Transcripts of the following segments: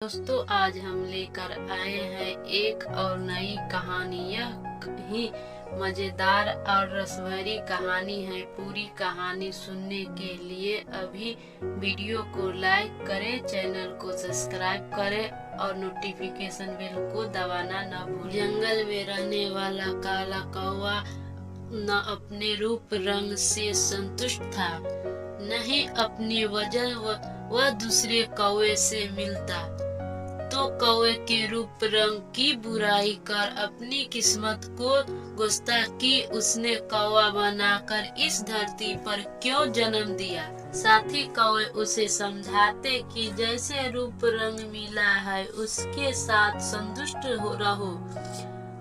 दोस्तों, आज हम लेकर आए हैं एक और नई कहानी। यह ही मजेदार और रसभरी कहानी है। पूरी कहानी सुनने के लिए अभी वीडियो को लाइक करें, चैनल को सब्सक्राइब करें और नोटिफिकेशन बेल को दबाना न भूलें। जंगल में रहने वाला काला कौवा न अपने रूप रंग से संतुष्ट था, न ही अपनी वजह वह दूसरे कौवे से मिलता। तो कौवे के रूप रंग की बुराई कर अपनी किस्मत को गुस्सा की उसने कौवा बनाकर इस धरती पर क्यों जन्म दिया। साथी कौवे उसे समझाते कि जैसे रूप रंग मिला है उसके साथ संतुष्ट हो रहो,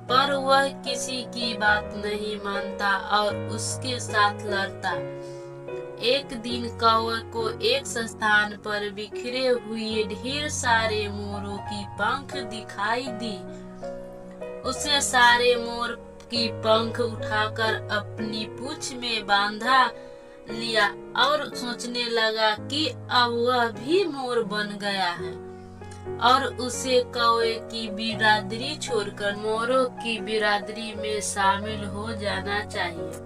पर वह किसी की बात नहीं मानता और उसके साथ लड़ता। एक दिन कौवे को एक स्थान पर बिखरे हुए ढेर सारे मोरों की पंख दिखाई दी। उसे सारे मोर की पंख उठाकर अपनी पूंछ में बांधा लिया और सोचने लगा कि अब वह भी मोर बन गया है और उसे कौवे की बिरादरी छोड़कर मोरों की बिरादरी में शामिल हो जाना चाहिए।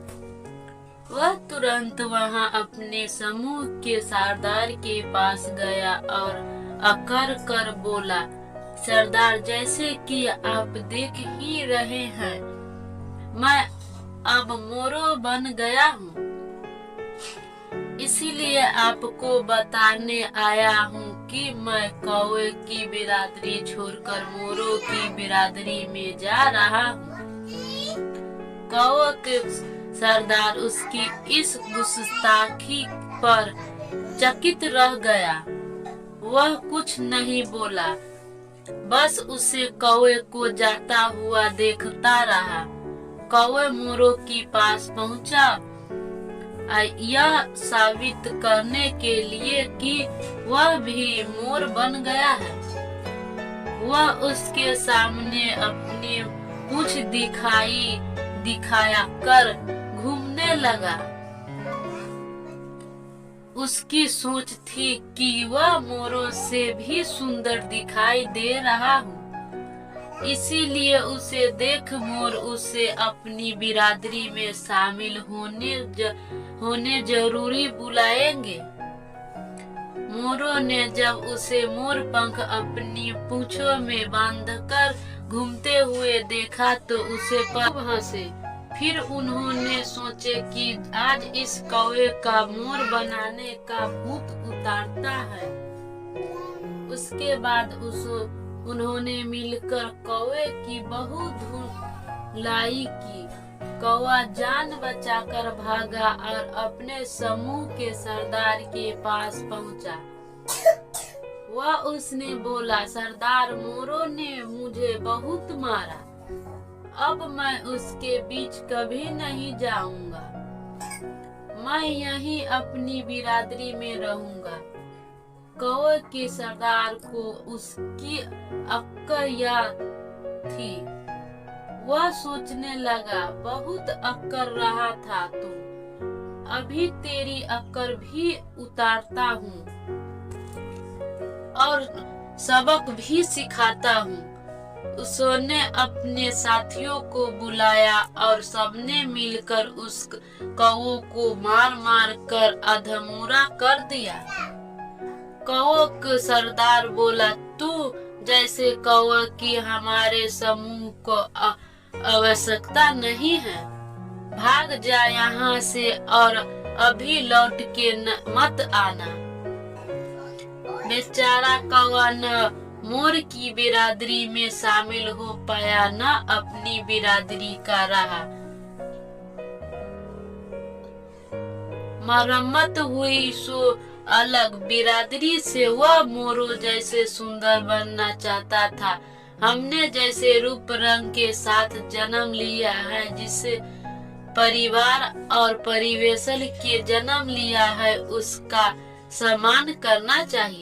वह तुरंत वहां अपने समूह के सरदार के पास गया और अकड़ कर बोला, सरदार, जैसे कि आप देख ही रहे हैं, मैं अब मोरो बन गया हूँ, इसीलिए आपको बताने आया हूँ कि मैं कौवे की बिरादरी छोड़कर मोरों की बिरादरी में जा रहा हूँ। कौवे के सरदार उसकी इस गुस्ताखी पर चकित रह गया। वह कुछ नहीं बोला, बस उसे कौवे को जाता हुआ देखता रहा। कौवे मोरों के पास पहुंचा, यह साबित करने के लिए कि वह भी मोर बन गया है। वह उसके सामने अपनी पूंछ दिखाया कर घूमने लगा। उसकी सोच थी कि वह मोरों से भी सुंदर दिखाई दे रहा हूँ, इसीलिए उसे देख मोर उसे अपनी बिरादरी में शामिल होने जरूरी बुलाएंगे। मोरों ने जब उसे मोर पंख अपनी पूंछों में बांधकर घूमते हुए देखा तो उसे पर हंसे। फिर उन्होंने सोचे कि आज इस कौवे का मोर बनाने का भूत उतारता है। उसके बाद उन्होंने मिलकर कौवे की बहुत धुलाई की। कौवा जान बचाकर भागा और अपने समूह के सरदार के पास पहुंचा। वह उसने बोला, सरदार, मोरों ने मुझे बहुत मारा, अब मैं उसके बीच कभी नहीं जाऊंगा। मैं यहीं अपनी बिरादरी में रहूंगा। कौवे के सरदार को उसकी अक्ल याद थी। वह सोचने लगा, बहुत अक्ल रहा था तू, अभी तेरी अक्ल भी उतारता हूँ और सबक भी सिखाता हूँ। उसने अपने साथियों को बुलाया और सबने मिलकर उस कौवे को मार मार कर अधमूरा कर दिया। कौवे का सरदार बोला, तू जैसे कौवे की हमारे समूह को आवश्यकता नहीं है, भाग जा यहाँ से और अभी लौट के मत आना। बेचारा कौवा न मोर की बिरादरी में शामिल हो पाया, न अपनी बिरादरी का रहा। मरम्मत हुई सो अलग बिरादरी से वह मोरों जैसे सुंदर बनना चाहता था। हमने जैसे रूप रंग के साथ जन्म लिया है, जिसे परिवार और परिवेश के जन्म लिया है, उसका सम्मान करना चाहिए।